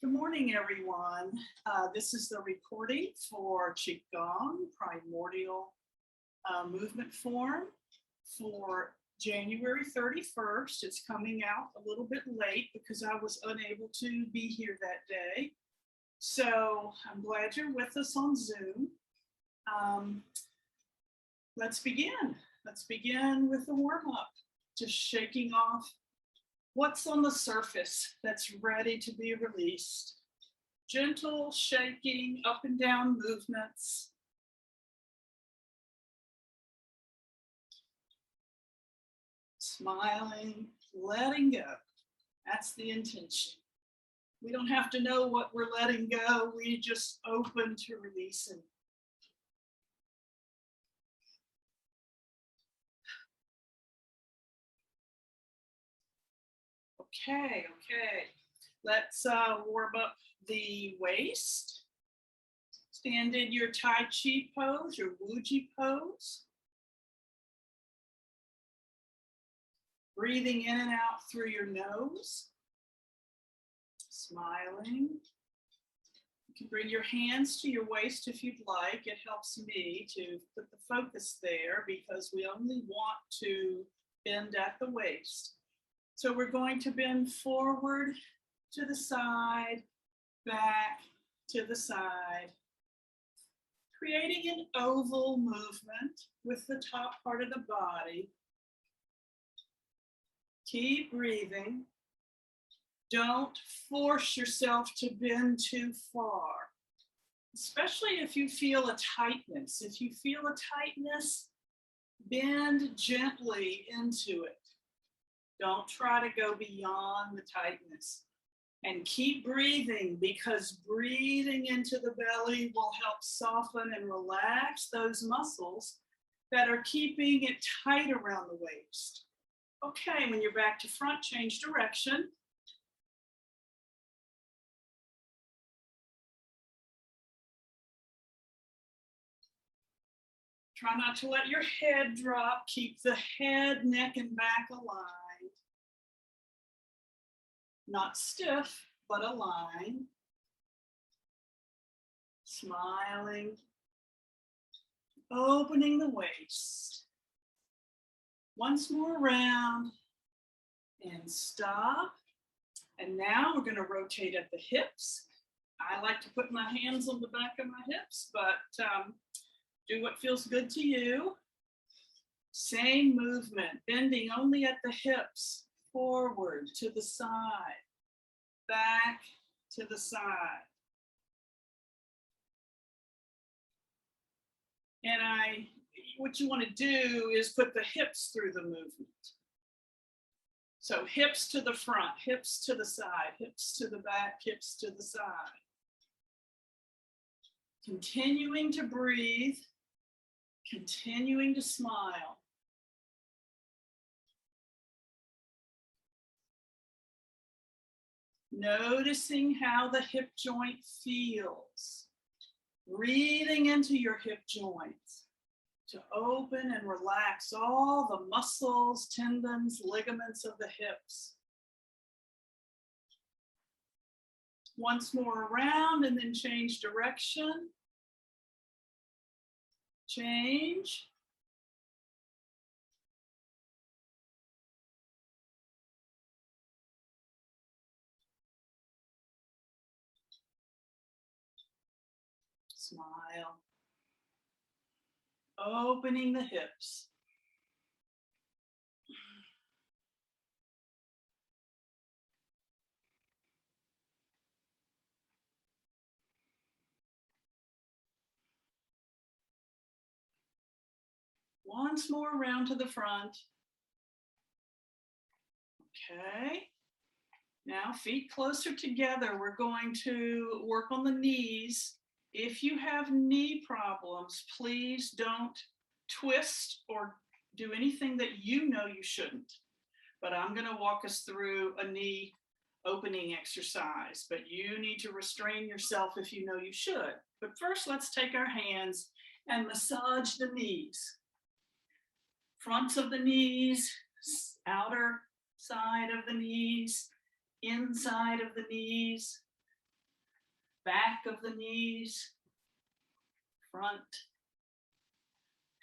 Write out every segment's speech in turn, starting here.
Good morning, everyone. This is the recording for Qigong Primordial Movement Form for January 31st. It's coming out a little bit late because I was unable to be here that day. So I'm glad you're with us on Zoom. Let's begin. Let's begin with the warm-up, just shaking off what's on the surface that's ready to be released. Gentle shaking, up and down movements. Smiling, letting go. That's the intention. We don't have to know what we're letting go. We just open to releasing. Okay. Let's warm up the waist. Stand in your Tai Chi Pose, your Wuji Pose. Breathing in and out through your nose. Smiling. You can bring your hands to your waist if you'd like. It helps me to put the focus there because we only want to bend at the waist. So we're going to bend forward to the side, back to the side, creating an oval movement with the top part of the body. Keep breathing. Don't force yourself to bend too far, especially if you feel a tightness. If you feel a tightness, bend gently into it. Don't try to go beyond the tightness. And keep breathing, because breathing into the belly will help soften and relax those muscles that are keeping it tight around the waist. Okay, when you're back to front, change direction. Try not to let your head drop. Keep the head, neck, and back aligned. Not stiff, but aligned. Smiling. Opening the waist. Once more round. And stop. And now we're going to rotate at the hips. I like to put my hands on the back of my hips, but do what feels good to you. Same movement, bending only at the hips. Forward to the side, back to the side. And what you want to do is put the hips through the movement. So hips to the front, hips to the side, hips to the back, hips to the side. Continuing to breathe, continuing to smile. Noticing how the hip joint feels. Breathing into your hip joints to open and relax all the muscles, tendons, ligaments of the hips. Once more around and then change direction. Change. Smile. Opening the hips. Once more around to the front. Okay. Now feet closer together. We're going to work on the knees. If you have knee problems, please don't twist or do anything that you know you shouldn't. But I'm going to walk us through a knee opening exercise, but you need to restrain yourself if you know you should. But first, let's take our hands and massage the knees. Fronts of the knees, outer side of the knees, inside of the knees, back of the knees, front.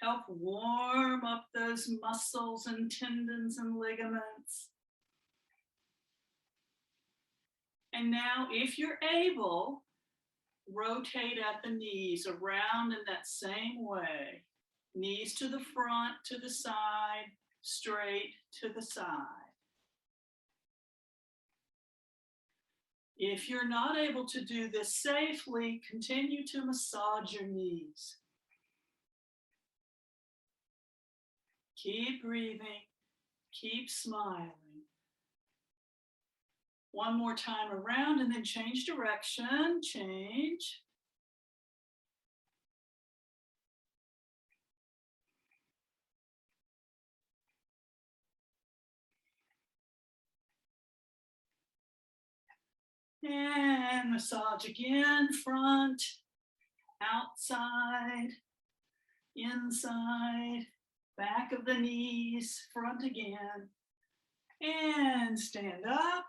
Help warm up those muscles and tendons and ligaments. And now, if you're able, rotate at the knees around in that same way. Knees to the front, to the side, straight to the side. If you're not able to do this safely, continue to massage your knees. Keep breathing, keep smiling. One more time around and then change direction, change. And massage again, front, outside, inside, back of the knees, front again. And stand up,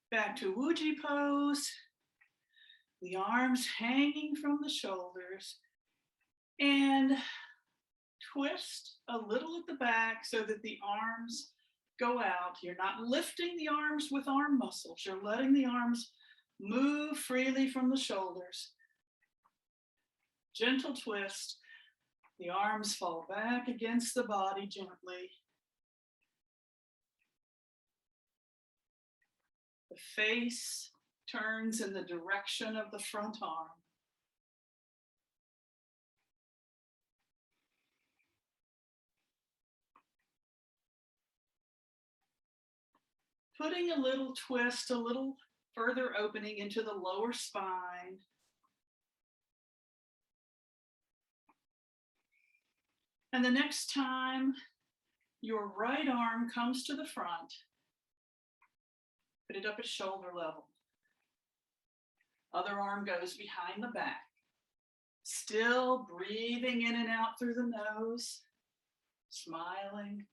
back to Wuji Pose. The arms hanging from the shoulders. And twist a little at the back so that the arms go out. You're not lifting the arms with arm muscles. You're letting the arms move freely from the shoulders. Gentle twist. The arms fall back against the body gently. The face turns in the direction of the front arm. Putting a little twist, a little further opening into the lower spine. And the next time your right arm comes to the front, put it up at shoulder level. Other arm goes behind the back. Still breathing in and out through the nose, smiling.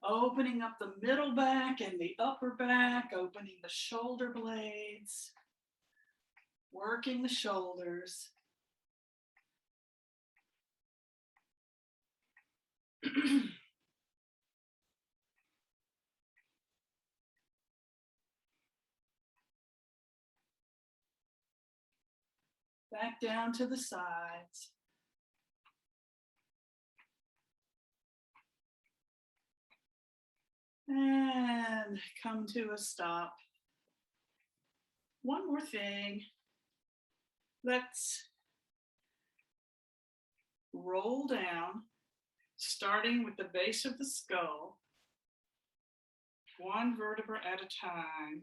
Opening up the middle back and the upper back, opening the shoulder blades, working the shoulders. Back down to the sides. And come to a stop. One more thing. Let's roll down, starting with the base of the skull, one vertebra at a time.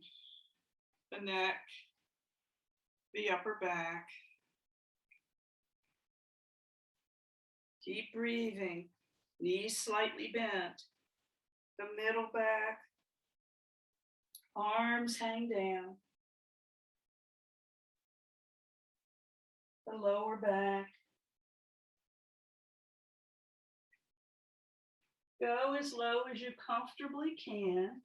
The neck, the upper back. Keep breathing, knees slightly bent. The middle back, arms hang down. The lower back. Go as low as you comfortably can.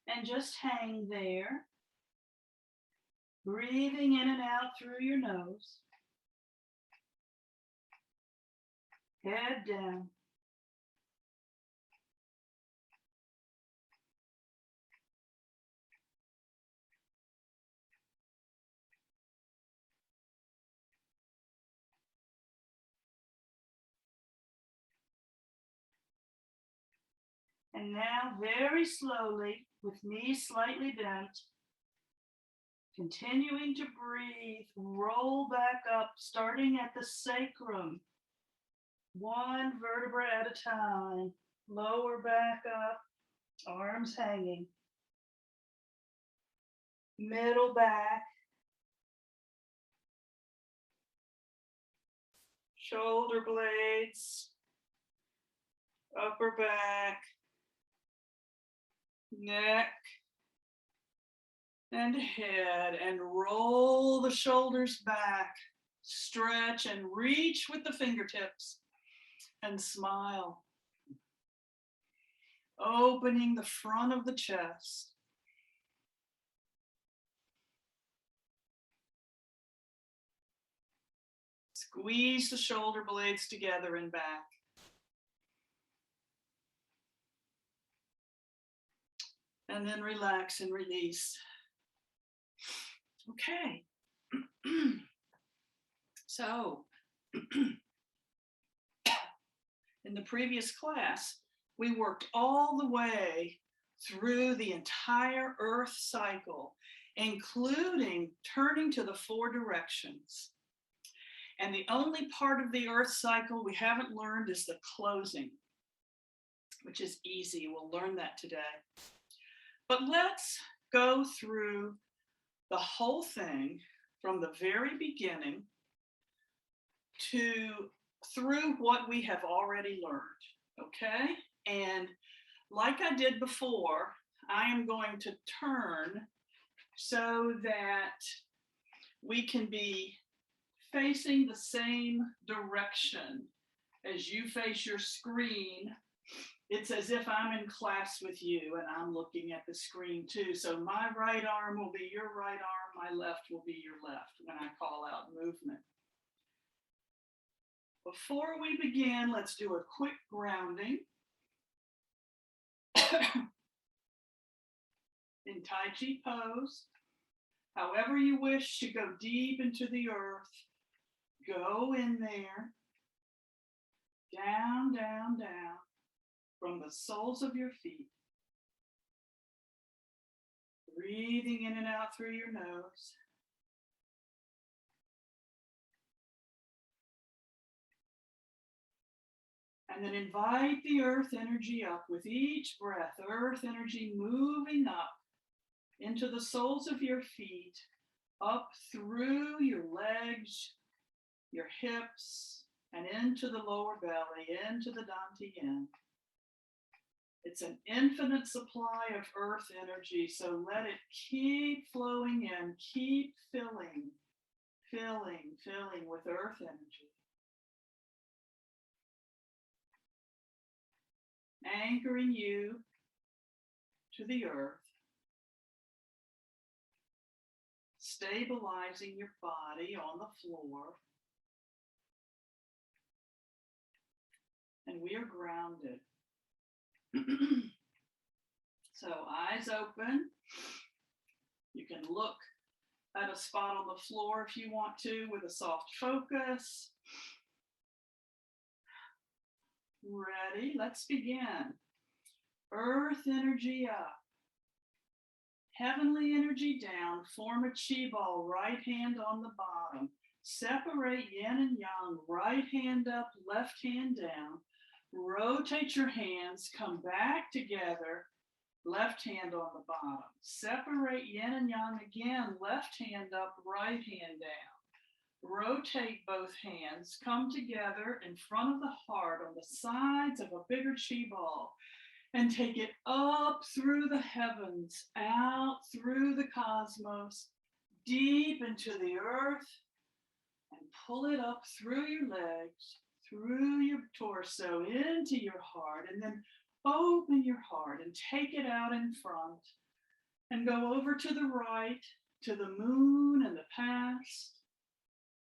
And just hang there. Breathing in and out through your nose. Head down. And now very slowly, with knees slightly bent, continuing to breathe, roll back up, starting at the sacrum. One vertebra at a time. Lower back up, arms hanging. Middle back. Shoulder blades. Upper back. Neck and head, and roll the shoulders back. Stretch and reach with the fingertips and smile. Opening the front of the chest. Squeeze the shoulder blades together and back. And then relax and release. Okay. So, in the previous class, we worked all the way through the entire Earth cycle, including turning to the 4 directions. And the only part of the Earth cycle we haven't learned is the closing, which is easy. We'll learn that today. But let's go through the whole thing from the very beginning through what we have already learned, okay? And like I did before, I am going to turn so that we can be facing the same direction as you face your screen. It's as if I'm in class with you and I'm looking at the screen too. So my right arm will be your right arm, my left will be your left when I call out movement. Before we begin, let's do a quick grounding. In Tai Chi Pose, however you wish to go deep into the earth, go in there, down, down, down, from the soles of your feet. Breathing in and out through your nose. And then invite the earth energy up with each breath, earth energy moving up into the soles of your feet, up through your legs, your hips, and into the lower belly, into the Dantian. It's an infinite supply of earth energy, so let it keep flowing in, keep filling with earth energy. Anchoring you to the earth, stabilizing your body on the floor, and we are grounded. So eyes open. You can look at a spot on the floor if you want to with a soft focus. Ready? Let's begin. Earth energy up. Heavenly energy down. Form a chi ball, right hand on the bottom. Separate yin and yang, right hand up, left hand down. Rotate your hands, come back together, left hand on the bottom. Separate yin and yang again, left hand up, right hand down. Rotate both hands, come together in front of the heart on the sides of a bigger chi ball, and take it up through the heavens, out through the cosmos, deep into the earth, and pull it up through your legs, through your torso, into your heart, and then open your heart and take it out in front, and go over to the right, to the moon and the past,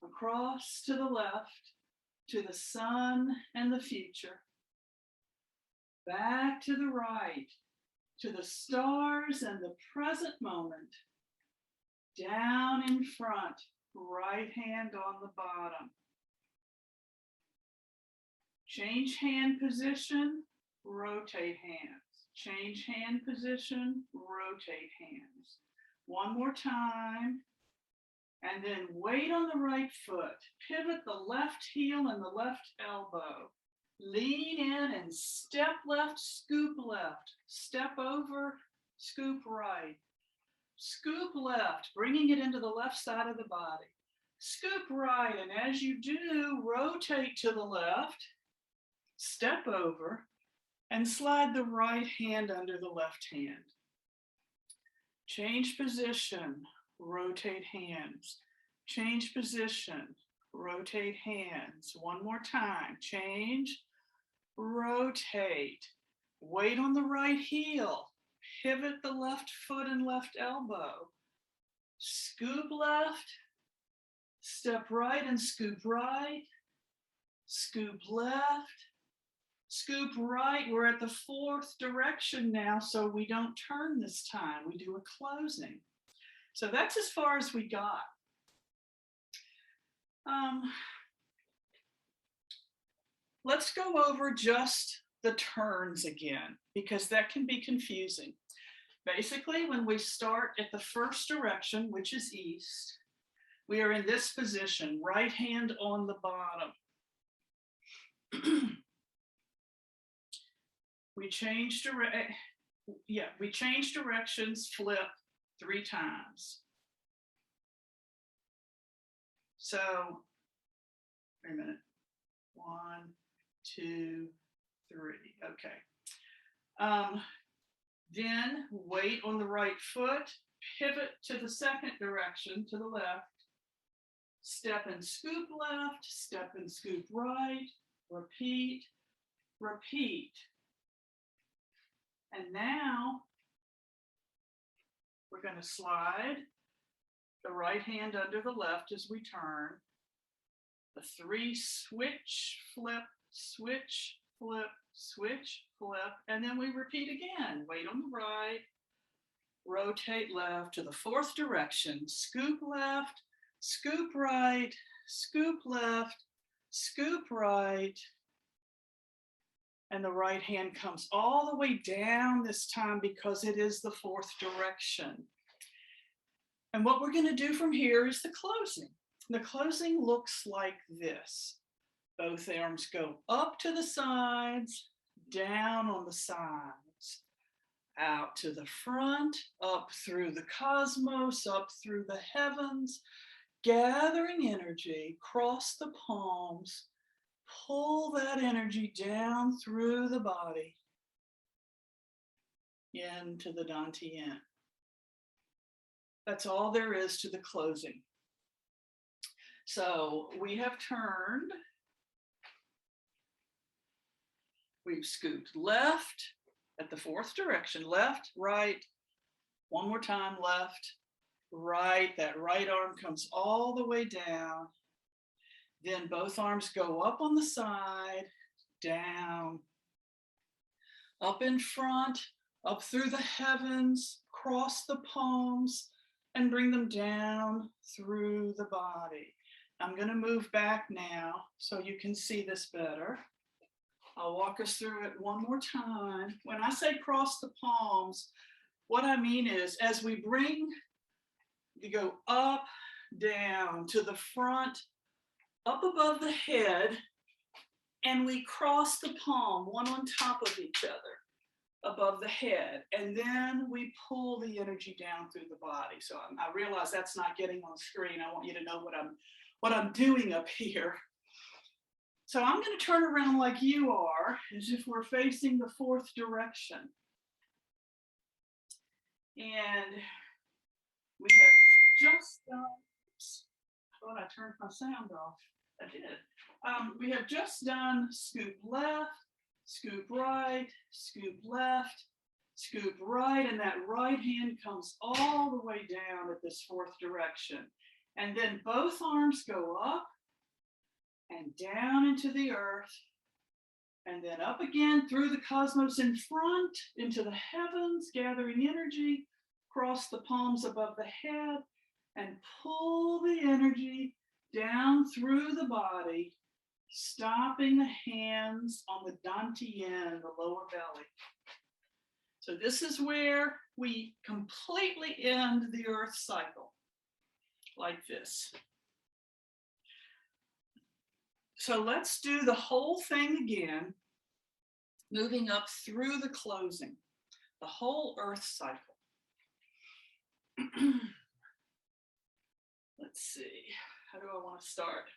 across to the left, to the sun and the future, back to the right, to the stars and the present moment, down in front, right hand on the bottom. Change hand position, rotate hands. Change hand position, rotate hands. One more time. And then weight on the right foot. Pivot the left heel and the left elbow. Lean in and step left, scoop left. Step over, scoop right. Scoop left, bringing it into the left side of the body. Scoop right, and as you do, rotate to the left. Step over and slide the right hand under the left hand. Change position, rotate hands. Change position, rotate hands. One more time. Change, rotate. Weight on the right heel. Pivot the left foot and left elbow. Scoop left, Step right and scoop right. Scoop left. Scoop right. We're at the fourth direction now, so we don't turn this time. We do a closing. So that's as far as we got. Let's go over just the turns again, because that can be confusing. Basically, when we start at the first direction, which is east, we are in this position, right hand on the bottom. we change directions, flip 3 times. So, wait a minute. 1, 2, 3. Okay. Then weight on the right foot, pivot to the second direction, to the left. Step and scoop left, step and scoop right, repeat, repeat. And now we're going to slide the right hand under the left as we turn. The 3 switch, flip, switch, flip, switch, flip, and then we repeat again. Weight on the right, rotate left to the fourth direction, scoop left, scoop right, scoop left, scoop right, and the right hand comes all the way down this time because it is the fourth direction. And what we're going to do from here is the closing. The closing looks like this. Both arms go up to the sides, down on the sides, out to the front, up through the cosmos, up through the heavens, gathering energy, cross the palms, pull that energy down through the body into the Dantian. That's all there is to the closing. So we have turned, we've scooped left at the fourth direction, left, right, one more time, left, right, that right arm comes all the way down. Then both arms go up on the side, down, up in front, up through the heavens, cross the palms, and bring them down through the body. I'm going to move back now so you can see this better. I'll walk us through it one more time. When I say cross the palms, what I mean is as we go up, down to the front, up above the head, and we cross the palm, one on top of each other, above the head, and then we pull the energy down through the body. So I realize that's not getting on screen. I want you to know what I'm doing up here. So I'm going to turn around like you are, as if we're facing the fourth direction. And we have just done, oops, I thought I turned my sound off. I did. We have just done scoop left, scoop right, scoop left, scoop right, and that right hand comes all the way down at this fourth direction. And then both arms go up and down into the earth, and then up again through the cosmos in front, into the heavens, gathering energy, cross the palms above the head, and pull the energy down through the body, stopping the hands on the Dantian, the lower belly. So this is where we completely end the earth cycle, like this. So let's do the whole thing again, moving up through the closing, the whole earth cycle. Let's see, how do I want to start?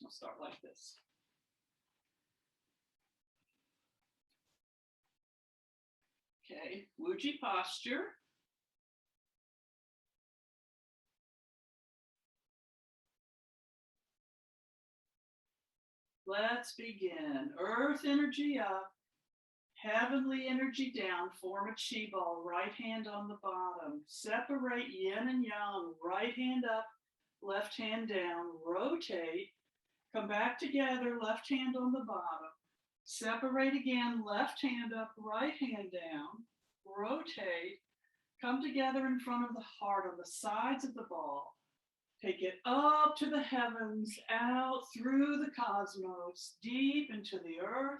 I'll start like this. Okay, Wuji posture. Let's begin. Earth energy up, Heavenly energy down, form a chi ball, right hand on the bottom. Separate yin and yang, right hand up, left hand down, rotate, come back together, left hand on the bottom. Separate again, left hand up, right hand down, rotate, come together in front of the heart on the sides of the ball. Take it up to the heavens, out through the cosmos, deep into the earth.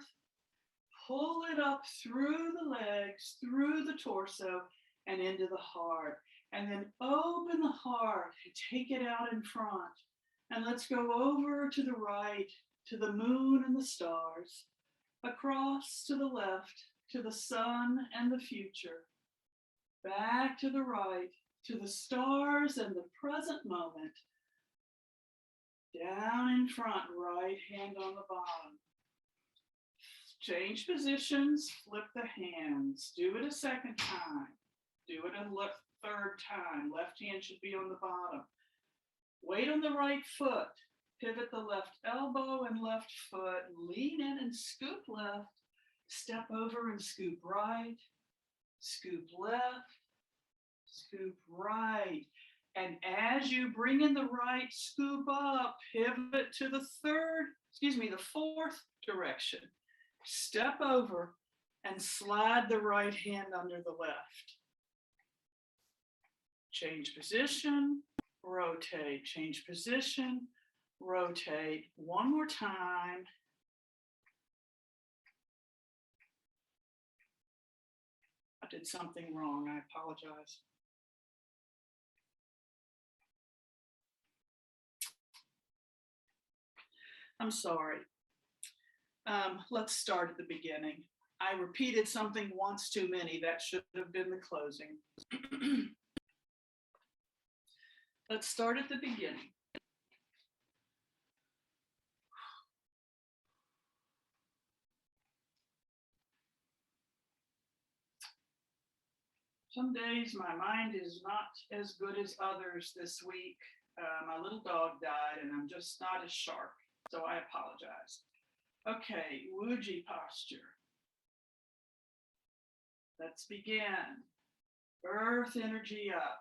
Pull it up through the legs, through the torso, and into the heart. And then open the heart and take it out in front. And let's go over to the right, to the moon and the stars, across to the left, to the sun and the future, back to the right, to the stars and the present moment, down in front, right hand on the bottom. Change positions, flip the hands. Do it a second time. Do it a third time. Left hand should be on the bottom. Weight on the right foot. Pivot the left elbow and left foot. Lean in and scoop left. Step over and scoop right. Scoop left. Scoop right. And as you bring in the right, scoop up. Pivot to the fourth direction. Step over and slide the right hand under the left. Change position, rotate, change position, rotate. One more time. I did something wrong, I apologize. I'm sorry. Let's start at the beginning. I repeated something once too many. That should have been the closing. Let's start at the beginning. Some days my mind is not as good as others this week. My little dog died and I'm just not as sharp, so I apologize. Okay, Wuji posture. Let's begin. Earth energy up.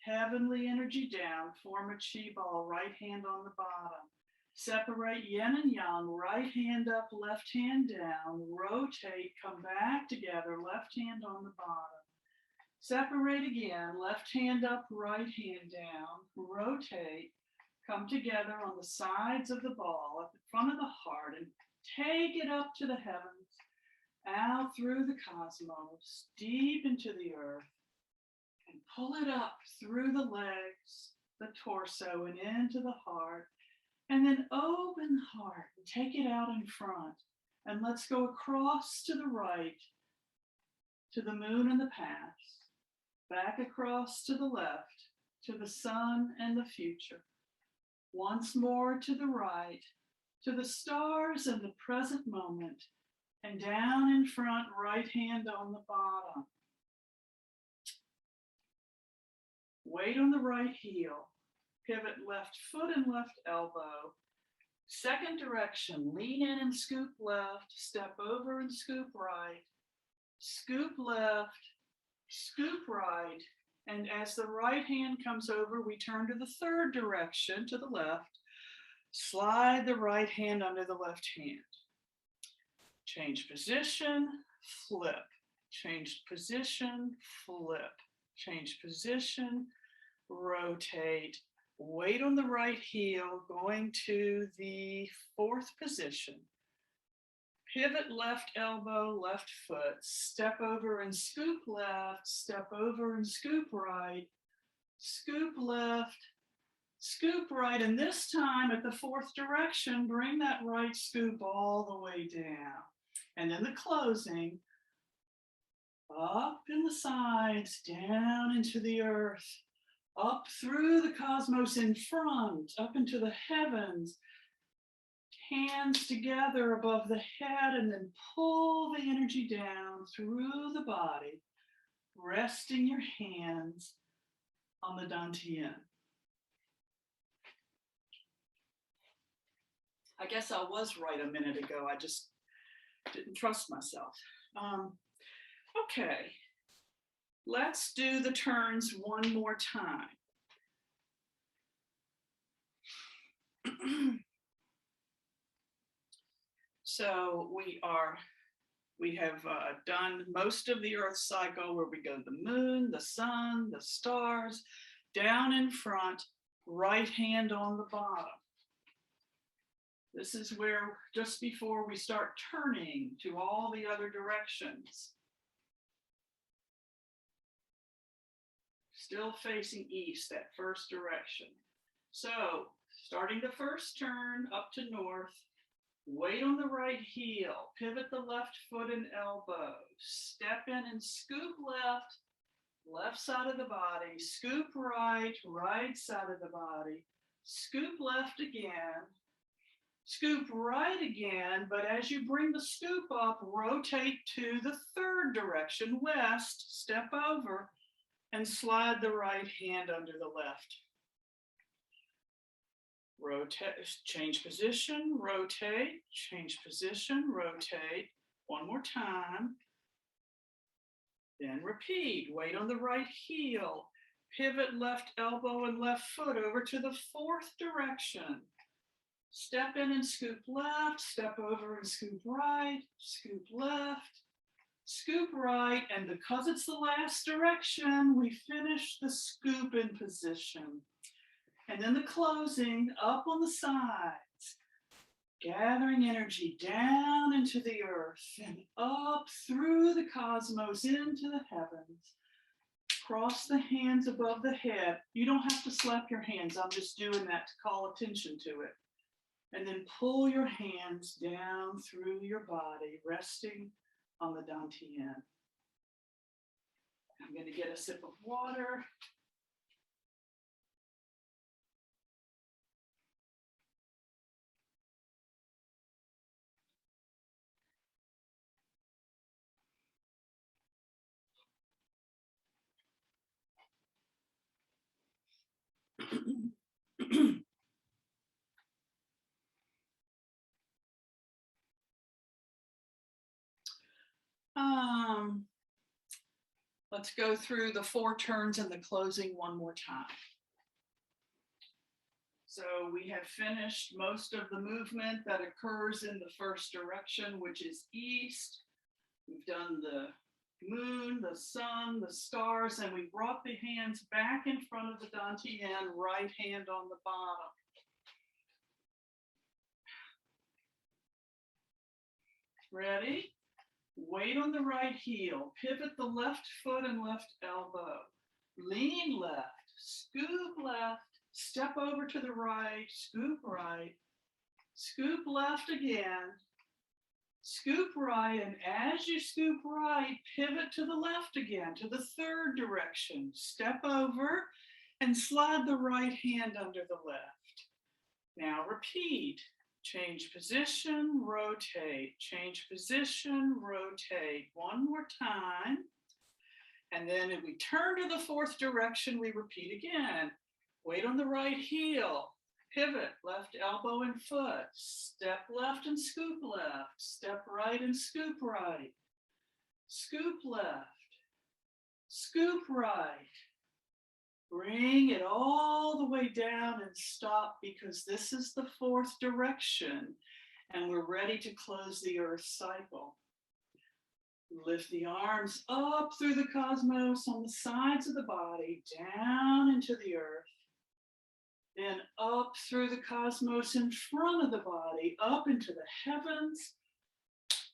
Heavenly energy down. Form a chi ball, right hand on the bottom. Separate yin and yang, right hand up, left hand down. Rotate, come back together, left hand on the bottom. Separate again, left hand up, right hand down. Rotate. Come together on the sides of the ball at the front of the heart and take it up to the heavens, out through the cosmos, deep into the earth, and pull it up through the legs, the torso, and into the heart. And then open the heart and take it out in front. And let's go across to the right, to the moon and the past, back across to the left, to the sun and the future. Once more to the right, to the stars and the present moment, and down in front, right hand on the bottom. Weight on the right heel, pivot left foot and left elbow. Second direction, lean in and scoop left, step over and scoop right, scoop left, scoop right. And as the right hand comes over, we turn to the third direction, to the left. Slide the right hand under the left hand. Change position, flip. Change position, flip. Change position, rotate. Weight on the right heel, going to the fourth position. Pivot left elbow, left foot, step over and scoop left, step over and scoop right, scoop left, scoop right, and this time at the fourth direction, bring that right scoop all the way down. And then the closing, up in the sides, down into the earth, up through the cosmos in front, up into the heavens, hands together above the head, and then pull the energy down through the body, resting your hands on the dantian. I guess I was right a minute ago. I just Didn't trust myself. Okay, let's do the turns one more time. So we have done most of the Earth cycle where we go the moon, the sun, the stars, down in front, right hand on the bottom. This is where, just before we start turning to all the other directions. Still facing east, that first direction. So, starting the first turn up to north, weight on the right heel, pivot the left foot and elbow, step in and scoop left, left side of the body, scoop right, right side of the body, scoop left again, scoop right again, but as you bring the scoop up, rotate to the third direction, west, step over, and slide the right hand under the left. Rotate, change position, rotate, change position, rotate. One more time. Then repeat. Weight on the right heel. Pivot left elbow and left foot over to the fourth direction. Step in and scoop left, step over and scoop right, scoop left, scoop right, and because it's the last direction, we finish the scoop in position. And then the closing up on the sides, gathering energy down into the earth and up through the cosmos into the heavens. Cross the hands above the head. You don't have to slap your hands. I'm just doing that to call attention to it. And then pull your hands down through your body, resting on the Dantian. I'm going to get a sip of water. Let's go through the 4 turns and the closing one more time. So we have finished most of the movement that occurs in the first direction, which is east. We've done the moon, the sun, the stars, and we brought the hands back in front of the Dantian, right hand on the bottom. Ready? Weight on the right heel, pivot the left foot and left elbow, lean left, scoop left, step over to the right, scoop left again, scoop right, and as you scoop right, pivot to the left again, to the third direction, step over and slide the right hand under the left. Now repeat. Change position, rotate, change position, rotate. One more time. And then if we turn to the fourth direction, we repeat again. Weight on the right heel, pivot, left elbow and foot, step left and scoop left, step right and scoop right, scoop left, scoop right. Bring it all the way down and stop because this is the fourth direction and we're ready to close the earth cycle. Lift the arms up through the cosmos on the sides of the body, down into the earth. Then up through the cosmos in front of the body, up into the heavens.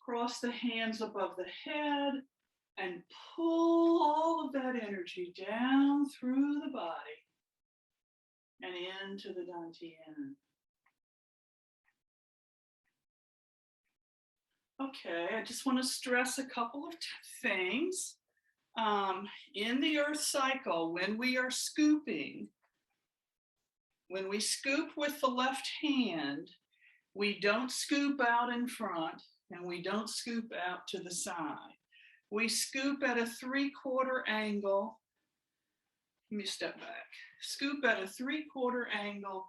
Cross the hands above the head. And pull all of that energy down through the body and into the Dantian. Okay, I just want to stress a couple of things. In the earth cycle, when we are scooping, when we scoop with the left hand, we don't scoop out in front and we don't scoop out to the side. We scoop at a 3/4 angle. Let me step back. Scoop at a 3/4 angle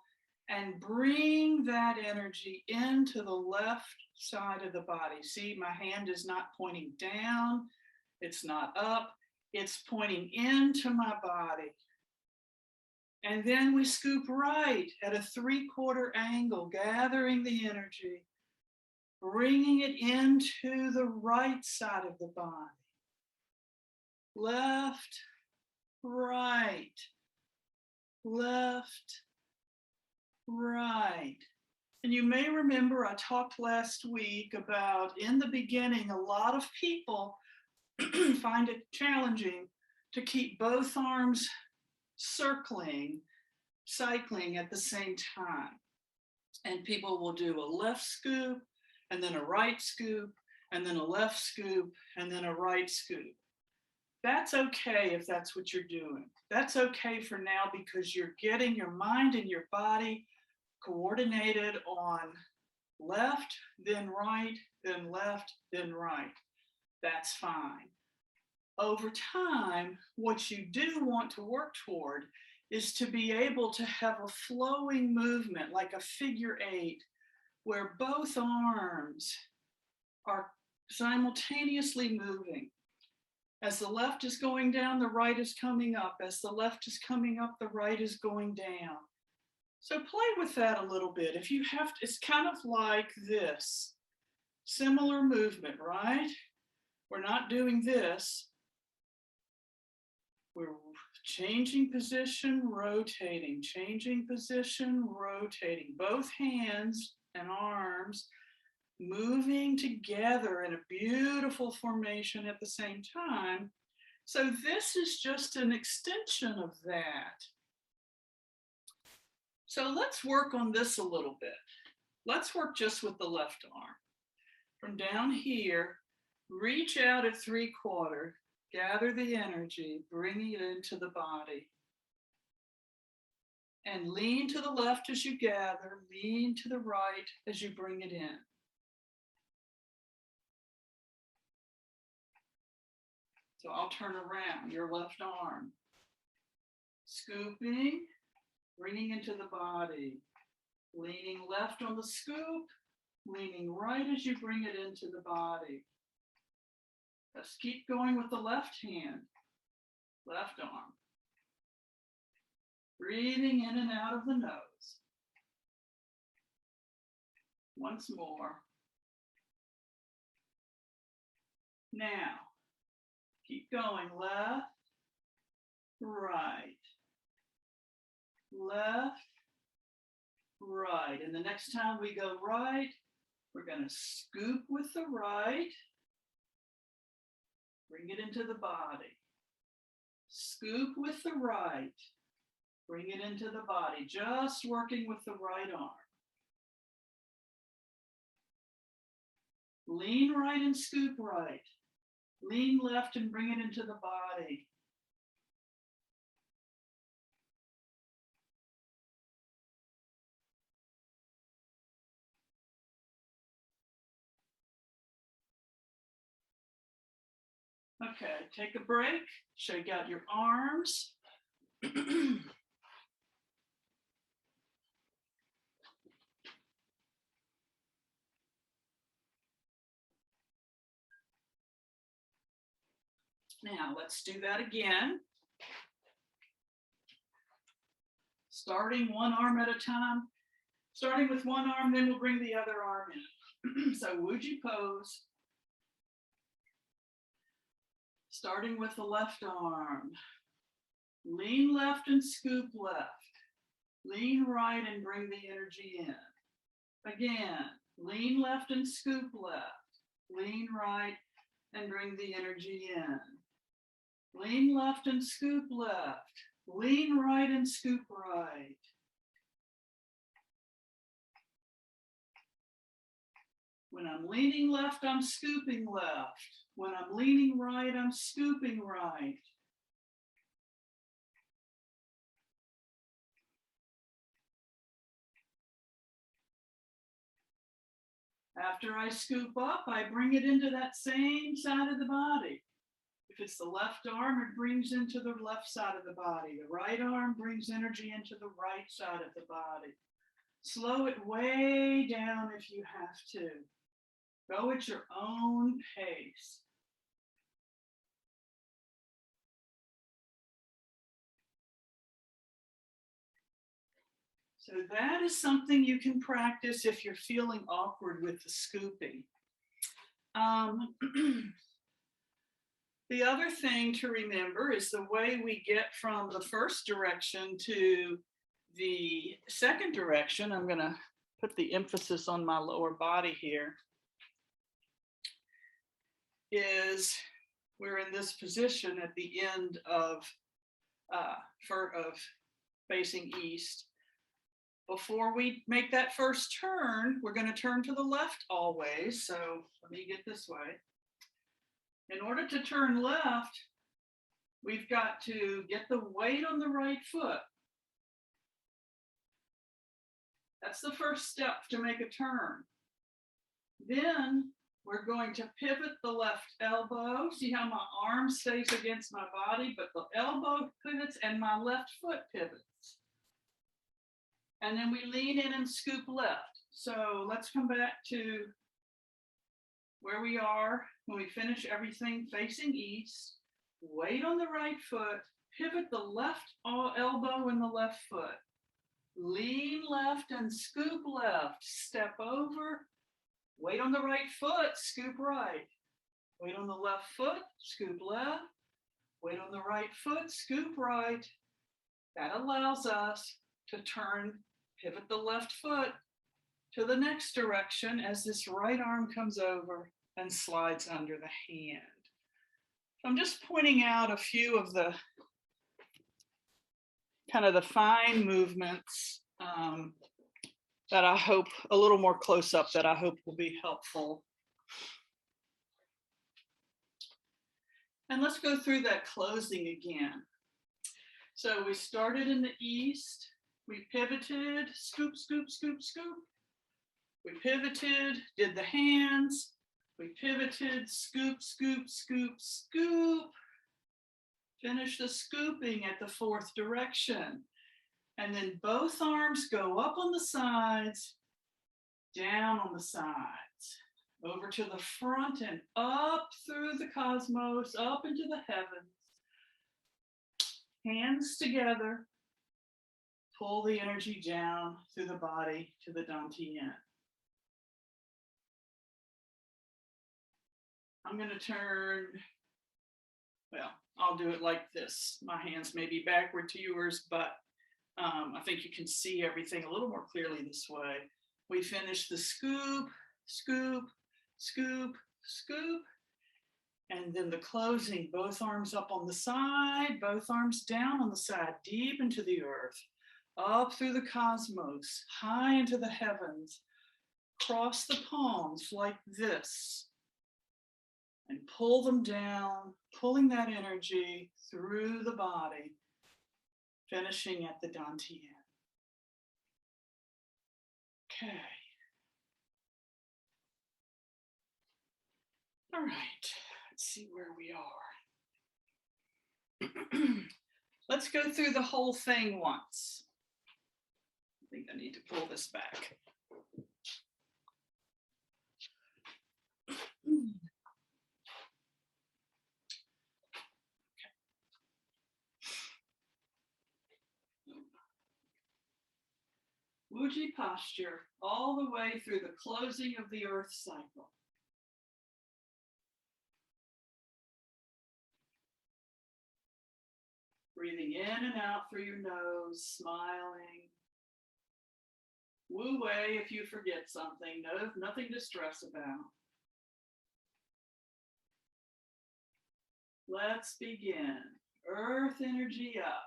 and bring that energy into the left side of the body. See, my hand is not pointing down, it's not up, it's pointing into my body. And then we scoop right at a 3/4 angle, gathering the energy, bringing it into the right side of the body. Left, right, left, right. And you may remember I talked last week about, in the beginning, a lot of people find it challenging to keep both arms cycling at the same time. And people will do a left scoop, and then a right scoop, and then a left scoop, and then a right scoop. That's okay if that's what you're doing. That's okay for now because you're getting your mind and your body coordinated on left, then right, then left, then right. That's fine. Over time, what you do want to work toward is to be able to have a flowing movement like a figure 8, where both arms are simultaneously moving. As the left is going down, the right is coming up. As the left is coming up, the right is going down. So play with that a little bit. If you have to, it's kind of like this. Similar movement, right? We're not doing this. We're changing position, rotating, changing position, rotating. Both hands and arms moving together in a beautiful formation at the same time. So this is just an extension of that. So let's work on this a little bit. Let's work just with the left arm. From down here, reach out at 3/4, gather the energy, bringing it into the body. And lean to the left as you gather, lean to the right as you bring it in. So I'll turn around your left arm. Scooping, bringing into the body. Leaning left on the scoop, leaning right as you bring it into the body. Let's keep going with the left hand, left arm. Breathing in and out of the nose. Once more. Now, keep going, left, right, left, right. And the next time we go right, we're going to scoop with the right, bring it into the body. Scoop with the right, bring it into the body, just working with the right arm. Lean right and scoop right. Lean left and bring it into the body. Okay, take a break, shake out your arms. Now, let's do that again. Starting one arm at a time. Starting with one arm, then we'll bring the other arm in. So Wuji Pose. Starting with the left arm. Lean left and scoop left. Lean right and bring the energy in. Again, lean left and scoop left. Lean right and bring the energy in. Lean left and scoop left. Lean right and scoop right. When I'm leaning left, I'm scooping left. When I'm leaning right, I'm scooping right. After I scoop up, I bring it into that same side of the body. If it's the left arm, it brings into the left side of the body. The right arm brings energy into the right side of the body. Slow it way down if you have to. Go at your own pace. So that is something you can practice if you're feeling awkward with the scooping. The other thing to remember is the way we get from the first direction to the second direction. I'm going to put the emphasis on my lower body here. Is we're in this position at the end of facing east. Before we make that first turn, we're going to turn to the left always. So let me get this way. In order to turn left, we've got to get the weight on the right foot. That's the first step to make a turn. Then we're going to pivot the left elbow. See how my arm stays against my body, but the elbow pivots and my left foot pivots. And then we lean in and scoop left. So let's come back to where we are when we finish everything facing east. Weight on the right foot, pivot the left elbow and the left foot. Lean left and scoop left. Step over. Weight on the right foot, scoop right. Weight on the left foot, scoop left. Weight on the right foot, scoop right. That allows us to turn, pivot the left foot to the next direction as this right arm comes over and slides under the hand. I'm just pointing out a few of the kind of the fine movements that I hope, a little more close up, that I hope will be helpful. And let's go through that closing again. So we started in the east, we pivoted, scoop, scoop, scoop, scoop. We pivoted, did the hands, we pivoted, scoop, scoop, scoop, scoop. Finish the scooping at the fourth direction. And then both arms go up on the sides, down on the sides, over to the front and up through the cosmos, up into the heavens. Hands together, pull the energy down through the body to the Dantian. I'm going to turn, well, I'll do it like this. My hands may be backward to yours, but I think you can see everything a little more clearly this way. We finish the scoop, scoop, scoop, scoop. And then the closing, both arms up on the side, both arms down on the side, deep into the earth, up through the cosmos, high into the heavens. Cross the palms like this and pull them down, pulling that energy through the body, finishing at the Dantian. Okay. All right, let's see where we are. Let's go through the whole thing once. I think I need to pull this back. Wuji posture all the way through the closing of the earth cycle. Breathing in and out through your nose, smiling. Wu wei if you forget something, nothing to stress about. Let's begin. Earth energy up.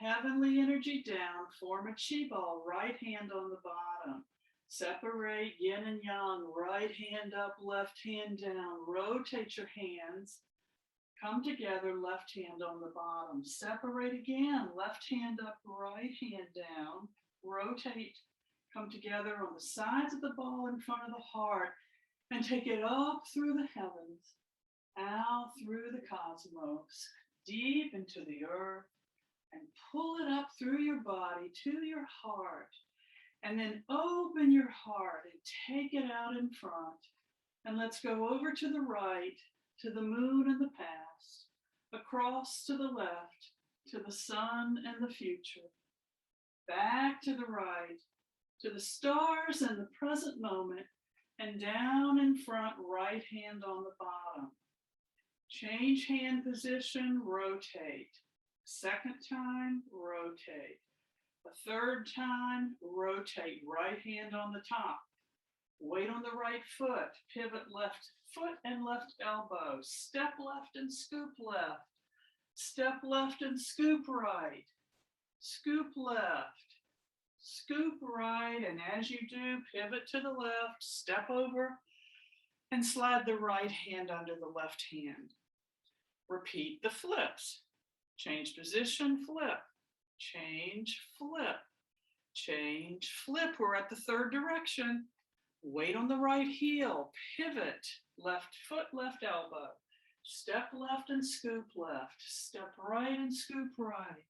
Heavenly energy down, form a chi ball, right hand on the bottom. Separate yin and yang, right hand up, left hand down. Rotate your hands. Come together, left hand on the bottom. Separate again, left hand up, right hand down. Rotate, come together on the sides of the ball in front of the heart, and take it up through the heavens, out through the cosmos, deep into the earth, and pull it up through your body to your heart. And then open your heart and take it out in front. And let's go over to the right, to the moon and the past, across to the left, to the sun and the future, back to the right, to the stars and the present moment, and down in front, right hand on the bottom. Change hand position, rotate. Second time, rotate. A third time, rotate. Right hand on the top. Weight on the right foot. Pivot left foot and left elbow. Step left and scoop left. Step left and scoop right. Scoop left. Scoop right. And as you do, pivot to the left. Step over and slide the right hand under the left hand. Repeat the flips. Change position, flip. Change, flip. Change, flip. We're at the third direction. Weight on the right heel. Pivot. Left foot, left elbow. Step left and scoop left. Step right and scoop right.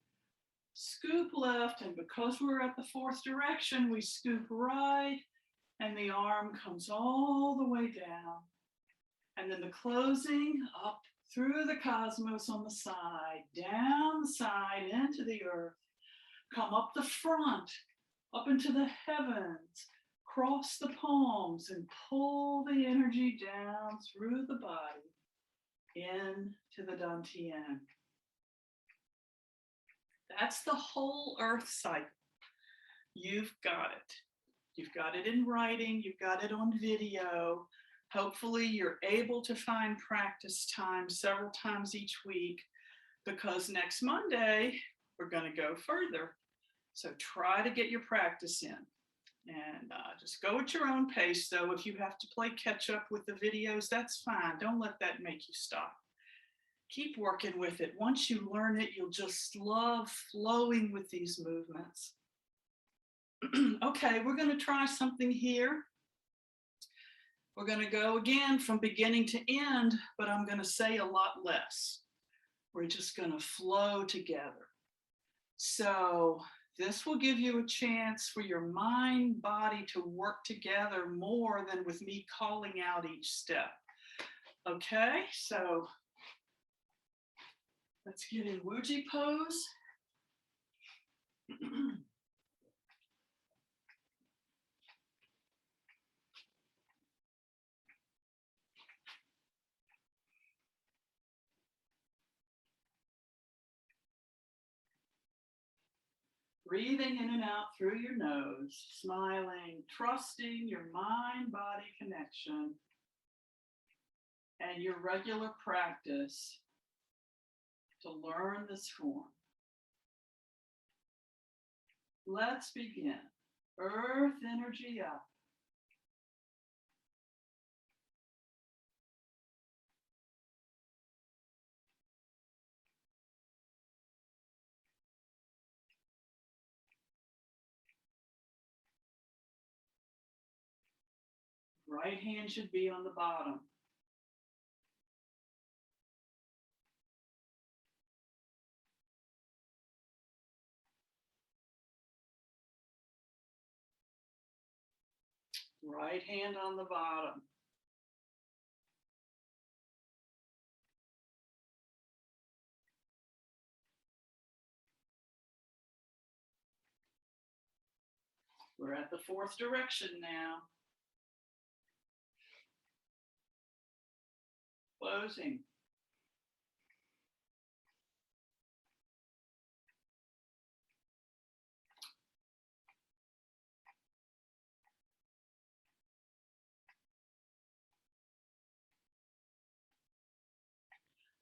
Scoop left. And because we're at the fourth direction, we scoop right. And the arm comes all the way down. And then the closing up through the cosmos on the side, down the side into the earth, come up the front, up into the heavens, cross the palms and pull the energy down through the body into the Dantian. That's the whole earth cycle. You've got it. You've got it in writing, you've got it on video. Hopefully you're able to find practice time several times each week, because next Monday, we're going to go further. So try to get your practice in, and just go at your own pace. Though if you have to play catch up with the videos, that's fine. Don't let that make you stop. Keep working with it. Once you learn it, you'll just love flowing with these movements. Okay, we're going to try something here. We're going to go again from beginning to end, but I'm going to say a lot less. We're just going to flow together. So this will give you a chance for your mind, body to work together more than with me calling out each step. Okay, so let's get in Wuji Pose. Breathing in and out through your nose, smiling, trusting your mind-body connection and your regular practice to learn this form. Let's begin. Earth energy up. Right hand should be on the bottom. Right hand on the bottom. We're at the fourth direction now. Closing.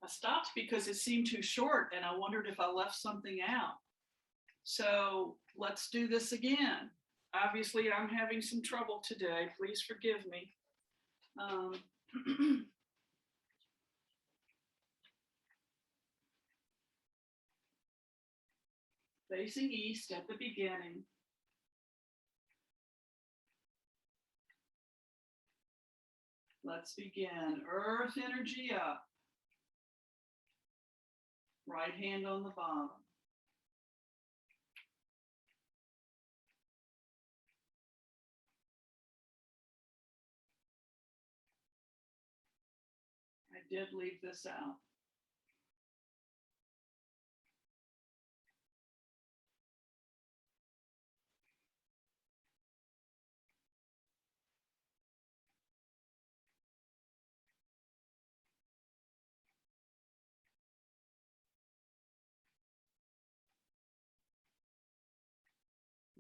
I stopped because it seemed too short and I wondered if I left something out. So let's do this again. Obviously, I'm having some trouble today. Please forgive me. Facing east at the beginning. Let's begin. Earth energy up. Right hand on the bottom. did leave this out.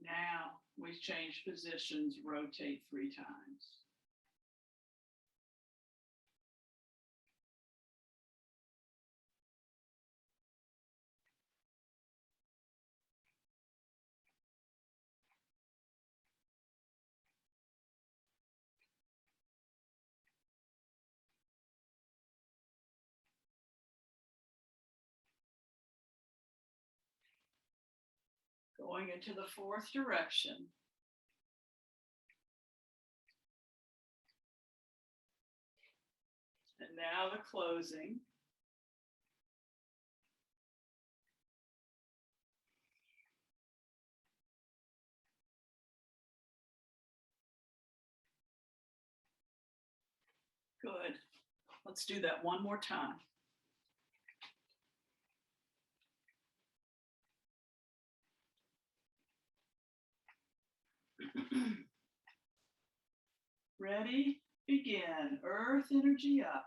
Now we change positions, rotate 3 times. Going into the 4th direction. And now the closing. Good. Let's do that one more time. Ready? Begin. Earth energy up.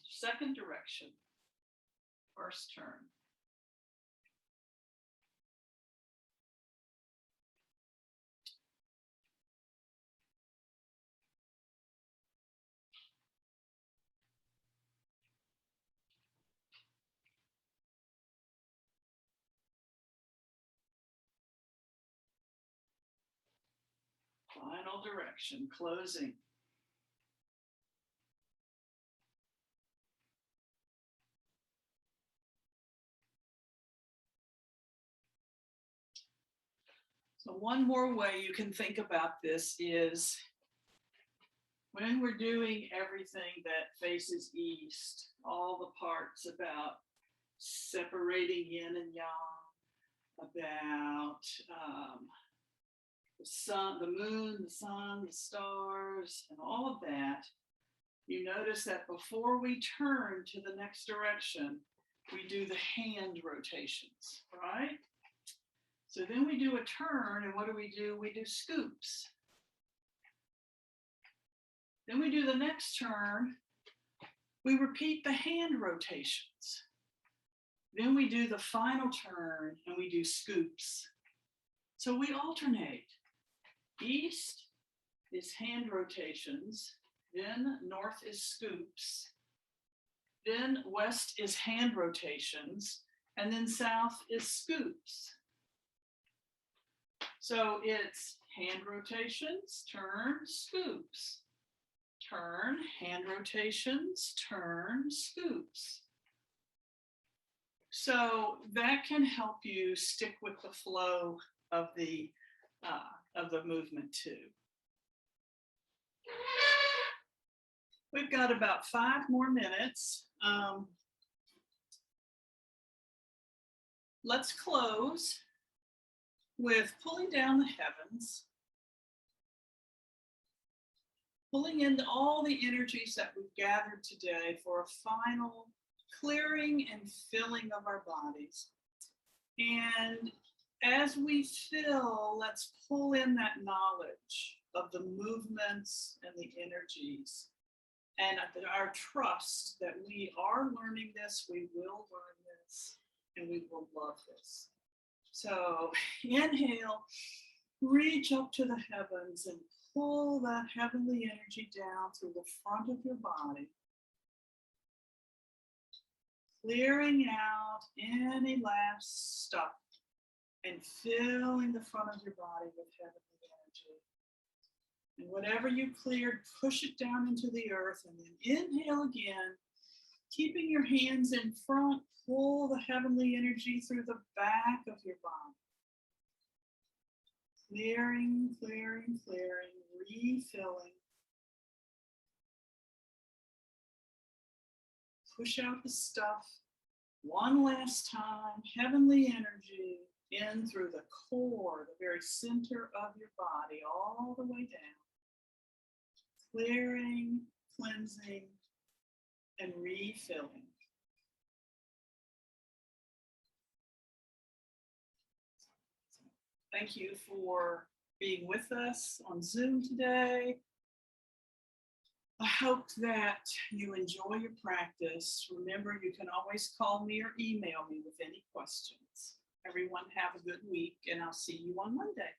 Second direction. First turn. Final direction, closing. So one more way you can think about this is when we're doing everything that faces east, all the parts about separating yin and yang, about the sun, the moon, the sun, the stars, and all of that, you notice that before we turn to the next direction, we do the hand rotations, right? So then we do a turn, and what do? We do scoops. Then we do the next turn, we repeat the hand rotations. Then we do the final turn, and we do scoops. So we alternate. East is hand rotations, then north is scoops, then west is hand rotations, and then south is scoops. So it's hand rotations, turn, scoops. Turn, hand rotations, turn, scoops. So that can help you stick with the flow of the movement too. We've got about 5 more minutes. Let's close with pulling down the heavens, pulling in all the energies that we've gathered today for a final clearing and filling of our bodies. And as we fill, let's pull in that knowledge of the movements and the energies, and our trust that we are learning this, we will learn this, and we will love this. So inhale, reach up to the heavens and pull that heavenly energy down through the front of your body. clearing out any last stuff and filling the front of your body with heavenly energy. And whatever you cleared, push it down into the earth, and then inhale again, keeping your hands in front. Pull the heavenly energy through the back of your body. Clearing, clearing, clearing, refilling. Push out the stuff one last time. Heavenly energy in through the core, the very center of your body, all the way down. Clearing, cleansing, and refilling. Thank you for being with us on Zoom today. I hope that you enjoy your practice. Remember, you can always call me or email me with any questions. Everyone have a good week, and I'll see you on Monday.